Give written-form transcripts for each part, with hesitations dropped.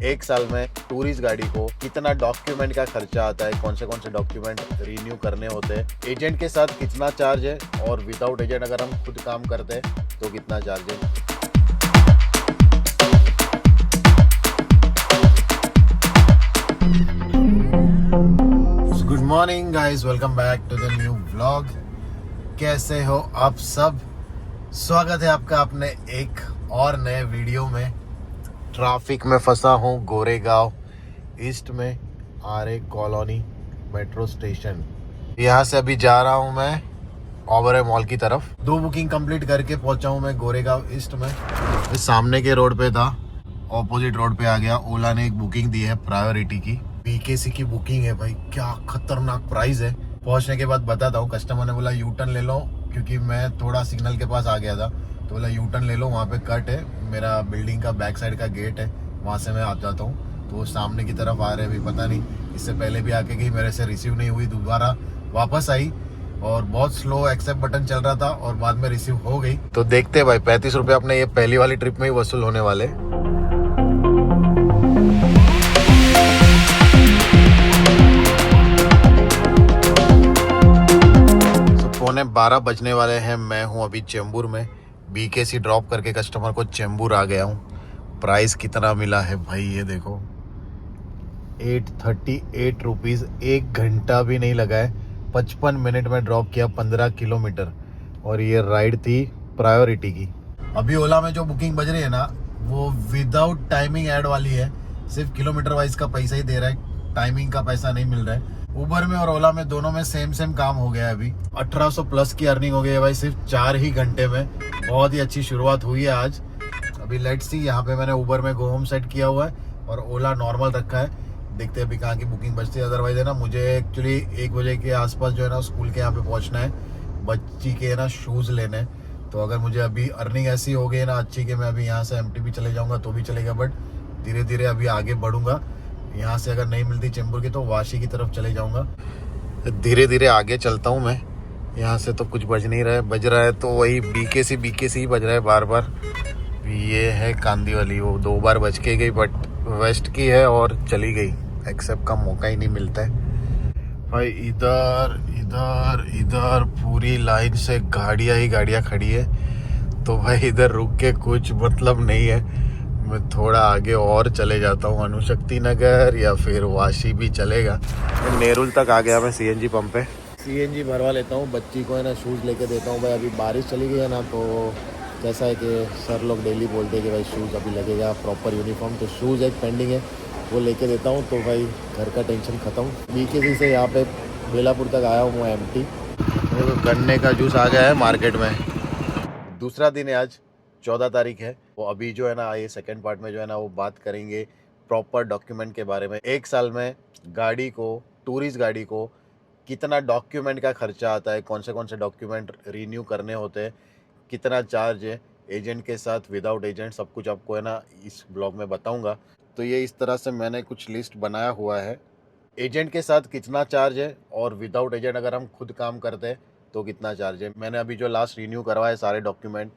एक साल में टूरिस्ट गाड़ी को कितना डॉक्यूमेंट का खर्चा आता है, कौन से डॉक्यूमेंट रिन्यू करने होते हैं, एजेंट के साथ कितना चार्ज है और विदाउट एजेंट अगर हम खुद काम करते हैं तो कितना चार्ज है। Good morning guys, welcome back to the new vlog. कैसे हो आप सब? स्वागत है आपका अपने एक और नए वीडियो में। ट्रैफिक में फंसा हूँ गोरेगांव ईस्ट में आरए कॉलोनी मेट्रो स्टेशन। यहाँ से अभी जा रहा हूँ मैं ओबरॉय मॉल की तरफ। 2 बुकिंग कंप्लीट करके पहुँचा हूँ मैं गोरेगांव ईस्ट में। इस सामने के रोड पे था, ऑपोजिट रोड पे आ गया। ओला ने एक बुकिंग दी है प्रायोरिटी की, बीकेसी की बुकिंग है भाई। क्या खतरनाक प्राइस है। पहुंचने के बाद बताता हूँ। कस्टमर ने बोला यू टर्न ले लो, क्योंकि मैं थोड़ा सिग्नल के पास आ गया था, तो बोला यू टर्न ले लो, वहाँ पे कट है, मेरा बिल्डिंग का बैक साइड का गेट है, वहाँ से मैं आ जाता हूँ। तो वो सामने की तरफ आ रहे हैं, अभी पता नहीं, इससे पहले भी आके गई, मेरे से रिसीव नहीं हुई, दोबारा वापस आई और बहुत स्लो एक्सेप्ट बटन चल रहा था और बाद में रिसीव हो गई। तो देखते भाई 35 रुपये अपने ये पहली वाली ट्रिप में ही वसूल होने वाले। पौने 12 बजने वाले हैं। मैं हूं अभी चेंबूर में। बीकेसी ड्रॉप करके कस्टमर को चेंबूर आ गया हूं। प्राइस कितना मिला है भाई, ये देखो 838 रुपीज़। 1 घंटा भी नहीं लगा है, 55 मिनट में ड्रॉप किया, 15 किलोमीटर। और ये राइड थी प्रायोरिटी की। अभी ओला में जो बुकिंग बज रही है ना, वो विदाउट टाइमिंग ऐड वाली है। सिर्फ किलोमीटर वाइज का पैसा ही दे रहा है, टाइमिंग का पैसा नहीं मिल रहा है। उबर में और ओला में दोनों में सेम काम हो गया है। अभी 1800 प्लस की अर्निंग हो गई है भाई, सिर्फ 4 ही घंटे में। बहुत ही अच्छी शुरुआत हुई है आज। अभी लेट्स सी, यहाँ पे मैंने उबर में गो होम सेट किया हुआ है और ओला नॉर्मल रखा है। देखते हैं अभी कहाँ की बुकिंग बचती है। अदरवाइज है ना, मुझे एक्चुअली 1 बजे के आसपास जो है ना स्कूल के यहाँ पे पहुँचना है, बच्ची के ना शूज़ लेने। तो अगर मुझे अभी अर्निंग ऐसी हो गई ना अच्छी कि मैं अभी यहाँ से एमटी भी चले जाऊँगा तो भी चलेगा, बट धीरे धीरे अभी आगे बढ़ूंगा। यहाँ से अगर नहीं मिलती चेंबूर की तो वाशी की तरफ चले जाऊंगा। धीरे धीरे आगे चलता हूँ मैं। यहाँ से तो कुछ बज नहीं रहा है, बज रहा है तो वही बीकेसी ही बज रहा है बार बार। ये है कांदी वाली, वो 2 बार बज के गई, बट वेस्ट की है और चली गई। एक्सेप्ट का मौका ही नहीं मिलता है भाई। इधर इधर इधर पूरी लाइन से गाड़ियाँ ही गाड़ियाँ खड़ी है, तो भाई इधर रुक के कुछ मतलब नहीं है। मैं थोड़ा आगे और चले जाता हूँ, अनुशक्ति नगर या फिर वाशी भी चलेगा। नेरुल तक आ गया मैं सीएनजी पंप पे। सीएनजी भरवा लेता हूँ, बच्ची को है ना शूज़ लेके देता हूँ भाई। अभी बारिश चली गई है ना, तो कैसा है कि सर लोग डेली बोलते हैं कि भाई शूज़ अभी लगेगा, प्रॉपर यूनिफॉर्म। तो शूज़ एक पेंडिंग है, वो लेके देता हूँ, तो भाई घर का टेंशन ख़त्म। बीकेसी से यहाँ पे बेलापुर तक आया हूँ मैं एमटी। गन्ने का जूस आ गया है मार्केट में। दूसरा दिन है आज, 14 तारीख है। वो अभी जो है ना, ये सेकंड पार्ट में जो है ना वो बात करेंगे प्रॉपर डॉक्यूमेंट के बारे में। एक साल में गाड़ी को, टूरिस्ट गाड़ी को कितना डॉक्यूमेंट का खर्चा आता है, कौन से डॉक्यूमेंट रिन्यू करने होते हैं, कितना चार्ज है, एजेंट के साथ, विदाउट एजेंट, सब कुछ आपको है ना इस ब्लॉग में बताऊंगा। तो ये इस तरह से मैंने कुछ लिस्ट बनाया हुआ है। एजेंट के साथ कितना चार्ज है और विदाउट एजेंट अगर हम खुद काम करते हैं तो कितना चार्ज है। मैंने अभी जो लास्ट रिन्यू करवाए सारे डॉक्यूमेंट,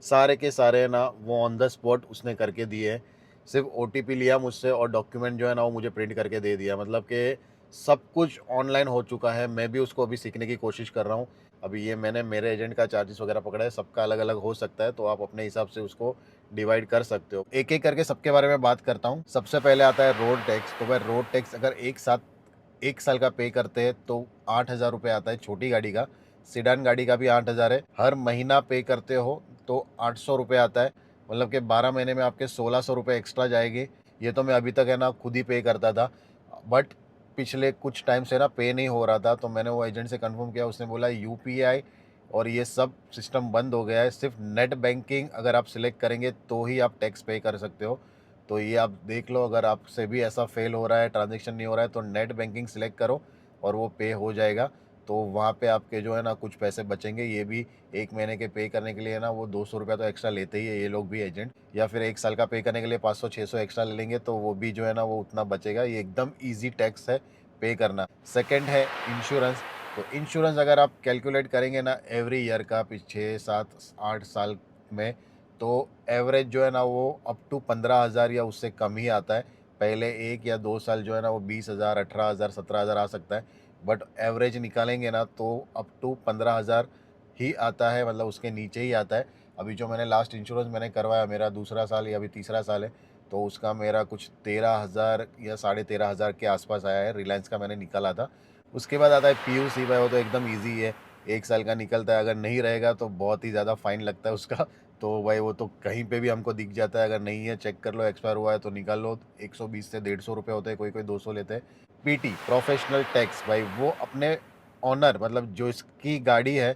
सारे के सारे ना वो ऑन द स्पॉट उसने करके दिए हैं। सिर्फ ओटीपी लिया मुझसे और डॉक्यूमेंट जो है ना वो मुझे प्रिंट करके दे दिया। मतलब कि सब कुछ ऑनलाइन हो चुका है। मैं भी उसको अभी सीखने की कोशिश कर रहा हूँ। अभी ये मैंने मेरे एजेंट का चार्जेस वगैरह पकड़ा है, सबका अलग अलग हो सकता है, तो आप अपने हिसाब से उसको डिवाइड कर सकते हो। एक एक करके सबके बारे में बात करता हूँ। सबसे पहले आता है रोड टैक्स। तो भाई रोड टैक्स अगर एक साथ 1 साल का पे करते हैं तो 8,000 रुपये आता है छोटी गाड़ी का। सीडान गाड़ी का भी 8,000 है। हर महीना पे करते हो तो 800 रुपये आता है। मतलब कि 12 महीने में आपके 1,600 रुपये एक्स्ट्रा जाएंगे। ये तो मैं अभी तक है ना खुद ही पे करता था, बट पिछले कुछ टाइम से ना पे नहीं हो रहा था, तो मैंने वो एजेंट से कंफर्म किया। उसने बोला यूपीआई और ये सब सिस्टम बंद हो गया है, सिर्फ नेट बैंकिंग अगर आप सिलेक्ट करेंगे तो ही आप टैक्स पे कर सकते हो। तो ये आप देख लो, अगर आपसे भी ऐसा फेल हो रहा है, ट्रांजेक्शन नहीं हो रहा है, तो नेट बैंकिंग सिलेक्ट करो और वो पे हो जाएगा। तो वहाँ पे आपके जो है ना कुछ पैसे बचेंगे। ये भी 1 महीने के पे करने के लिए ना वो 200 रुपया तो एक्स्ट्रा लेते ही है ये लोग भी एजेंट, या फिर 1 साल का पे करने के लिए 500-600 एक्स्ट्रा ले लेंगे, तो वो भी जो है ना वो उतना बचेगा। ये एकदम ईजी टैक्स है पे करना। सेकेंड है इंश्योरेंस। तो इंश्योरेंस अगर आप कैलकुलेट करेंगे ना एवरी ईयर का, 6-7-8 साल में, तो एवरेज जो है ना वो अप टू 15,000 या उससे कम ही आता है। पहले 1 या 2 साल जो है ना वो 20,000, 18,000, 17,000 आ सकता है, बट एवरेज निकालेंगे ना तो अप टू 15,000 ही आता है, मतलब उसके नीचे ही आता है। अभी जो मैंने लास्ट इंश्योरेंस मैंने करवाया, मेरा दूसरा साल या अभी तीसरा साल है, तो उसका मेरा कुछ 13,000 या 13,500 के आसपास आया है। रिलायंस का मैंने निकाला था। उसके बाद आता है पीयूसी भाई, वो तो एकदम ईजी है, 1 साल का निकलता है। अगर नहीं रहेगा तो बहुत ही ज़्यादा फाइन लगता है उसका। तो भाई वो तो कहीं पे भी हमको दिख जाता है, अगर नहीं है चेक कर लो, एक्सपायर हुआ है तो निकाल लो। 120 से 150 रुपये होते हैं, कोई कोई 200 लेते हैं। पीटी प्रोफेशनल टैक्स भाई, वो अपने ऑनर मतलब जो इसकी गाड़ी है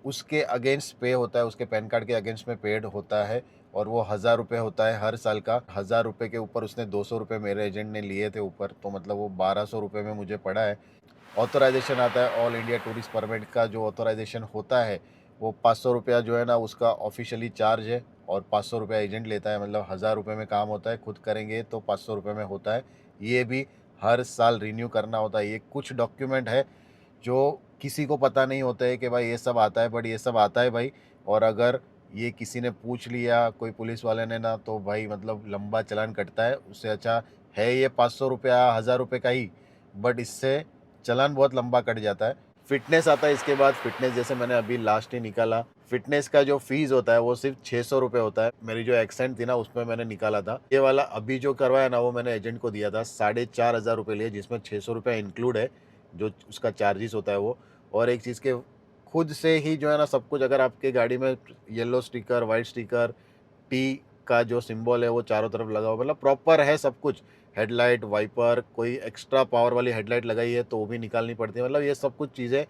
उसके अगेंस्ट पे होता है, उसके पैन कार्ड के अगेंस्ट में पेड होता है, और वो 1,000 रुपये होता है हर साल का। 1,000 रुपये के ऊपर उसने 200 रुपये मेरे एजेंट ने लिए थे ऊपर, तो मतलब वो 1,200 रुपये में मुझे पड़ा है। ऑथोराइजेशन आता है, ऑल इंडिया टूरिस्ट परमिट का जो ऑथोराइजेशन होता है वो 500 रुपया जो है ना उसका ऑफिशियली चार्ज है, और 500 रुपया एजेंट लेता है। मतलब 1,000 रुपये में काम होता है, खुद करेंगे तो 500 रुपये में होता है। ये भी हर साल रिन्यू करना होता है। ये कुछ डॉक्यूमेंट है जो किसी को पता नहीं होता है कि भाई ये सब आता है, बट ये सब आता है भाई। और अगर ये किसी ने पूछ लिया कोई पुलिस वाले ने ना, तो भाई मतलब लंबा चालान कटता है। उससे अच्छा है ये 500 रुपया 1,000 रुपये का ही, बट इससे चालान बहुत लंबा कट जाता है। फिटनेस आता है इसके बाद। फिटनेस जैसे मैंने अभी लास्ट ही निकाला, फिटनेस का जो फीस होता है वो सिर्फ 600 रुपये होता है। मेरी जो एक्सेंट थी ना उसमें मैंने निकाला था। ये वाला अभी जो करवाया ना वो मैंने एजेंट को दिया था, 4,500 रुपये लिए, जिसमें 600 रुपया इंक्लूड है जो उसका चार्जेस होता है वो। और एक चीज़ के खुद से ही जो है ना सब कुछ, अगर आपके गाड़ी में yellow sticker, white sticker, T का जो सिंबल है वो चारों तरफ लगा हुआ, मतलब प्रॉपर है सब कुछ। हेडलाइट, वाइपर, कोई एक्स्ट्रा पावर वाली हेडलाइट लगाई है तो वो भी निकालनी पड़ती है। मतलब ये सब कुछ चीज़ें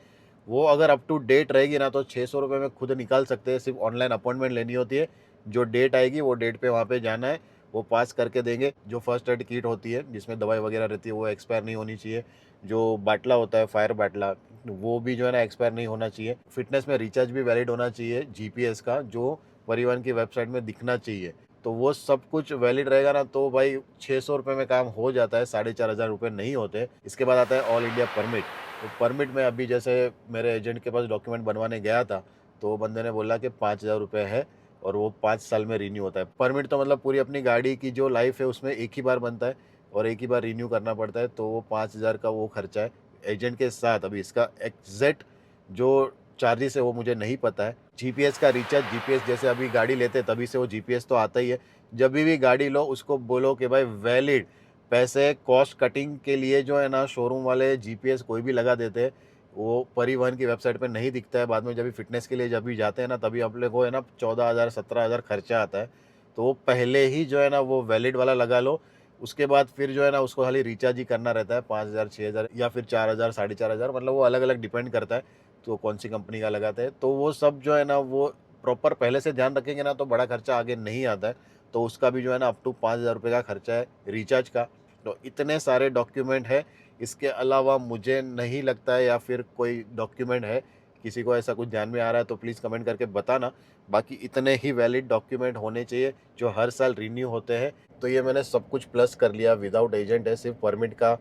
वो अगर अप टू डेट रहेगी ना तो 600 रुपये में खुद निकाल सकते हैं। सिर्फ ऑनलाइन अपॉइंटमेंट लेनी होती है। जो डेट आएगी वो डेट पे वहाँ पे जाना है, वो पास करके देंगे। जो फर्स्ट एड किट होती है जिसमें दवाई वगैरह रहती है वो एक्सपायर नहीं होनी चाहिए। जो बाटला होता है, फायर बाटला, वो भी जो है ना एक्सपायर नहीं होना चाहिए। फिटनेस में रिचार्ज भी वैलिड होना चाहिए जीपीएस का, जो परिवहन की वेबसाइट में दिखना चाहिए। तो वो सब कुछ वैलिड रहेगा ना तो भाई 600 रुपये में काम हो जाता है, 4,500 रुपये नहीं होते। इसके बाद आता है ऑल इंडिया परमिट। तो परमिट में अभी जैसे मेरे एजेंट के पास डॉक्यूमेंट बनवाने गया था, तो वो बंदे ने बोला कि 5,000 रुपये है और वो 5 साल में रिन्यू होता है। परमिट तो मतलब पूरी अपनी गाड़ी की जो लाइफ है उसमें एक ही बार बनता है और एक ही बार रिन्यू करना पड़ता है, तो वो 5,000 का वो खर्चा है एजेंट के साथ। अभी इसका एग्जैक्ट जो चार्जेस है वो मुझे नहीं पता है। जीपीएस का रिचार्ज, जीपीएस जैसे अभी गाड़ी लेते हैं तभी से वो जीपीएस तो आता ही है। जब भी गाड़ी लो उसको बोलो कि भाई वैलिड पैसे कॉस्ट कटिंग के लिए जो है ना शोरूम वाले जीपीएस कोई भी लगा देते हैं, वो परिवहन की वेबसाइट पे नहीं दिखता है। बाद में जब भी फिटनेस के लिए जब भी जाते हैं ना तभी आप लोग को है ना 14,000 17,000 खर्चा आता है। तो वो पहले ही जो है ना वो वैलिड वाला लगा लो। उसके बाद फिर जो है ना उसको खाली रिचार्ज ही करना रहता है, 5,000 6,000 या फिर 4,000 4,500, मतलब वो अलग अलग डिपेंड करता है तो कौन सी कंपनी का लगाते हैं। तो वो सब जो है ना वो प्रॉपर पहले से ध्यान रखेंगे ना तो बड़ा खर्चा आगे नहीं आता है। तो उसका भी जो है ना अप टू 5,000 रुपये का खर्चा है रिचार्ज का। तो इतने सारे डॉक्यूमेंट है। इसके अलावा मुझे नहीं लगता है, या फिर कोई डॉक्यूमेंट है, किसी को ऐसा कुछ ध्यान में आ रहा है तो प्लीज़ कमेंट करके बताना। बाकी इतने ही वैलिड डॉक्यूमेंट होने चाहिए जो हर साल रिन्यू होते हैं। तो ये मैंने सब कुछ प्लस कर लिया, विदाउट एजेंट है। सिर्फ परमिट का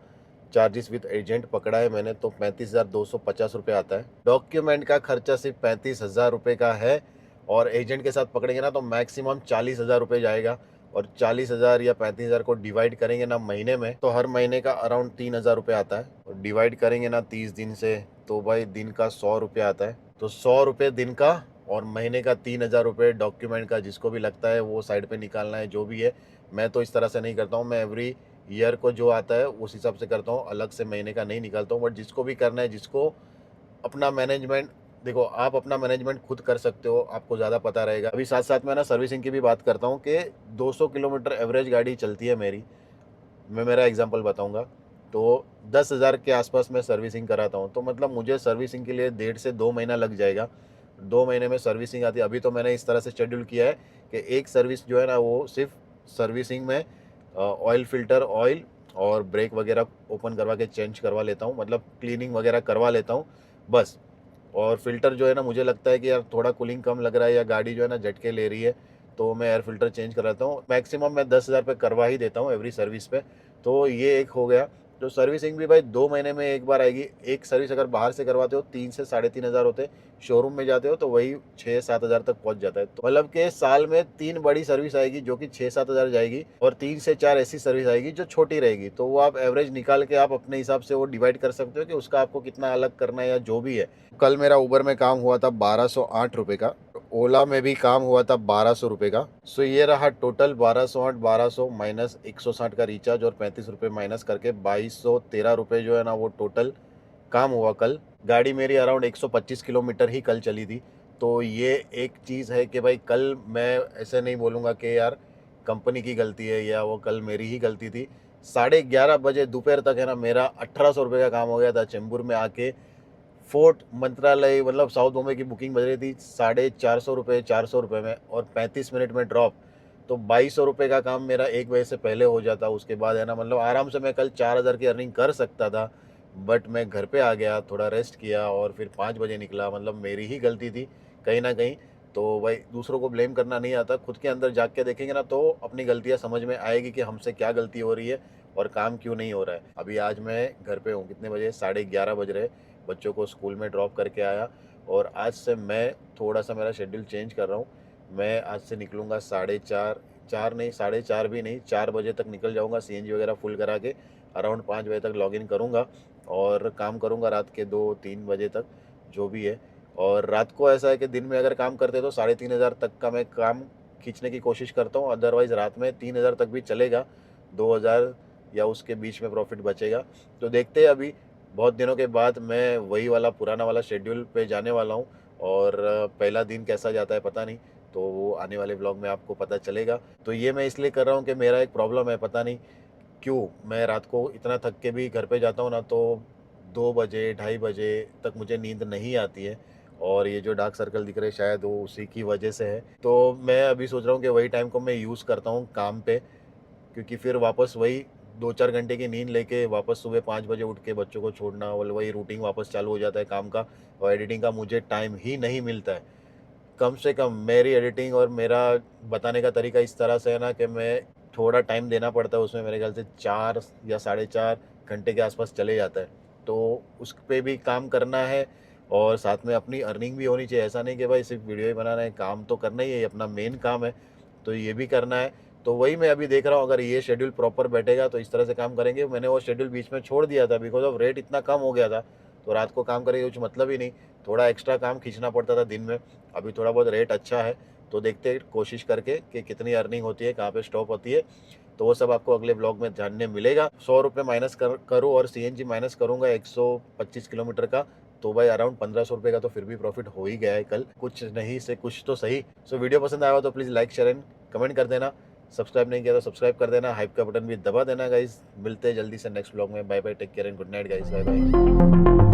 चार्जेस विद एजेंट पकड़ा है मैंने तो 35,250 रुपये आता है। डॉक्यूमेंट का खर्चा सिर्फ 35,000 रुपये का है, और एजेंट के साथ पकड़ेंगे ना तो मैक्सिमम 40,000 रुपये जाएगा। और 40,000 या 35,000 को डिवाइड करेंगे ना महीने में तो हर महीने का अराउंड 3,000 रुपये आता है। और डिवाइड करेंगे ना 30 दिन से तो भाई दिन का 100 रुपये आता है। तो 100 रुपये दिन का और महीने का 3,000 रुपये डॉक्यूमेंट का। जिसको भी लगता है वो साइड पे निकालना है जो भी है। मैं तो इस तरह से नहीं करता हूँ, मैं एवरी ईयर को जो आता है उस हिसाब से करता हूँ, अलग से महीने का नहीं निकालता हूँ। बट जिसको भी करना है, जिसको अपना मैनेजमेंट, देखो आप अपना मैनेजमेंट खुद कर सकते हो, आपको ज़्यादा पता रहेगा। अभी साथ साथ में ना सर्विसिंग की भी बात करता हूँ कि 200 किलोमीटर एवरेज गाड़ी चलती है मेरी। मैं मेरा एग्जांपल बताऊंगा तो 10,000 के आसपास मैं सर्विसिंग कराता हूँ। तो मतलब मुझे सर्विसिंग के लिए 1.5 से 2 महीना लग जाएगा। 2 महीने में सर्विसिंग आती है। अभी तो मैंने इस तरह से शेड्यूल किया है कि एक सर्विस जो है ना वो सिर्फ सर्विसिंग में ऑयल फिल्टर, ऑयल और ब्रेक वगैरह ओपन करवा के चेंज करवा लेता हूँ, मतलब क्लीनिंग वगैरह करवा लेता हूँ बस। और फिल्टर जो है ना मुझे लगता है कि यार थोड़ा कूलिंग कम लग रहा है या गाड़ी जो है ना झटके ले रही है तो मैं एयर फिल्टर चेंज कराता हूँ। मैक्सिमम मैं 10,000 पे करवा ही देता हूँ एवरी सर्विस पे। तो ये एक हो गया। तो सर्विसिंग भी भाई 2 महीने में एक बार आएगी। एक सर्विस अगर बाहर से करवाते हो 3 से 3,500 होते, शोरूम में जाते हो तो वही 6-7 हज़ार तक पहुंच जाता है। तो मतलब कि साल में 3 बड़ी सर्विस आएगी जो कि 6-7 हज़ार जाएगी, और 3 से 4 ऐसी सर्विस आएगी जो छोटी रहेगी। तो वो आप एवरेज निकाल के आप अपने हिसाब से वो डिवाइड कर सकते हो कि उसका आपको कितना अलग करना है या जो भी है। कल मेरा उबर में काम हुआ था 1208 रुपये का, ओला में भी काम हुआ था 1200 रुपये का। सो ये रहा टोटल 1208, 1200 माइनस 160 का रिचार्ज और 35 रुपये माइनस करके 2213 रुपये जो है ना वो टोटल काम हुआ कल। गाड़ी मेरी अराउंड 125 किलोमीटर ही कल चली थी। तो ये एक चीज़ है कि भाई कल मैं ऐसे नहीं बोलूँगा कि यार कंपनी की गलती है या वो कल मेरी ही गलती थी। 11:30 बजे दोपहर तक है ना मेरा 1800 रुपये का काम हो गया था। चेंबूर में आके फोर्ट मंत्रालय मतलब साउथ बॉम्बे की बुकिंग बज रही थी 450 रुपये, 400 रुपये में, और 35 मिनट में ड्रॉप। तो 2200 रुपये का काम मेरा 1 बजे से पहले हो जाता। उसके बाद है ना मतलब आराम से मैं कल 4000 की अर्निंग कर सकता था, बट मैं घर पे आ गया, थोड़ा रेस्ट किया और फिर 5 बजे निकला। मतलब मेरी ही गलती थी कहीं ना कहीं। तो भाई दूसरों को ब्लेम करना नहीं आता, खुद के अंदर जाग के देखेंगे ना तो अपनी गलतियाँ समझ में आएगी कि हमसे क्या गलती हो रही है और काम क्यों नहीं हो रहा है। अभी आज मैं घर पे हूँ, कितने बजे, 11:30 बज रहे। बच्चों को स्कूल में ड्रॉप करके आया और आज से मैं थोड़ा सा मेरा शेड्यूल चेंज कर रहा हूँ। मैं आज से निकलूँगा 4:30, 4 नहीं 4:30 भी नहीं, 4 बजे तक निकल जाऊँगा। सीएनजी वगैरह फुल करा के अराउंड 5 बजे तक लॉगिन करूँगा और काम करूँगा रात के 2-3 बजे तक जो भी है। और रात को ऐसा है कि दिन में अगर काम करते तो 3,500 तक का मैं काम खींचने की कोशिश करता हूँ। अदरवाइज़ रात में 3,000 तक भी चलेगा, 2,000 या उसके बीच में प्रॉफिट बचेगा। तो देखते हैं, अभी बहुत दिनों के बाद मैं वही वाला पुराना वाला शेड्यूल पे जाने वाला हूँ। और पहला दिन कैसा जाता है पता नहीं, तो वो आने वाले ब्लॉग में आपको पता चलेगा। तो ये मैं इसलिए कर रहा हूँ कि मेरा एक प्रॉब्लम है, पता नहीं क्यों मैं रात को इतना थक के भी घर पे जाता हूँ ना तो 2 बजे 2:30 बजे तक मुझे नींद नहीं आती है। और ये जो डार्क सर्कल दिख रहे हैं शायद वो उसी की वजह से है। तो मैं अभी सोच रहा हूँ कि वही टाइम को मैं यूज़ करता हूँ काम पे, क्योंकि फिर वापस वही 2-4 घंटे की नींद लेके वापस सुबह 5 बजे उठ के बच्चों को छोड़ना, और वही रूटीन वापस चालू हो जाता है काम का। और एडिटिंग का मुझे टाइम ही नहीं मिलता है। कम से कम मेरी एडिटिंग और मेरा बताने का तरीका इस तरह से है ना कि मैं थोड़ा टाइम देना पड़ता है उसमें, मेरे ख्याल से 4 या 4.5 घंटे के आसपास चले जाता है। तो उस पर भी काम करना है और साथ में अपनी अर्निंग भी होनी चाहिए। ऐसा नहीं कि भाई सिर्फ वीडियो ही बनाना है, काम तो करना ही है, ये अपना मेन काम है, तो ये भी करना है। तो वही मैं अभी देख रहा हूँ, अगर ये शेड्यूल प्रॉपर बैठेगा तो इस तरह से काम करेंगे। मैंने वो शेड्यूल बीच में छोड़ दिया था बिकॉज ऑफ रेट इतना कम हो गया था, तो रात को काम करके कुछ मतलब ही नहीं, थोड़ा एक्स्ट्रा काम खींचना पड़ता था दिन में। अभी थोड़ा बहुत रेट अच्छा है, तो देखते हैं कोशिश करके कि कितनी अर्निंग होती है, कहाँ पे स्टॉप होती है। तो वो सब आपको अगले ब्लॉग में जानने मिलेगा। 100 रुपये माइनस करूँ और सीएनजी माइनस करूँगा 125 किलोमीटर का, तो भाई अराउंड 1500 रुपये का तो फिर भी प्रॉफिट हो ही गया है कल। कुछ नहीं से कुछ तो सही। सो वीडियो पसंद आया हो तो please like share and comment कर देना। सब्सक्राइब नहीं किया तो सब्सक्राइब कर देना, हाइप का बटन भी दबा देना गाइस। मिलते हैं जल्दी से नेक्स्ट ब्लॉग में। Bye bye, take care and good night guys, bye bye.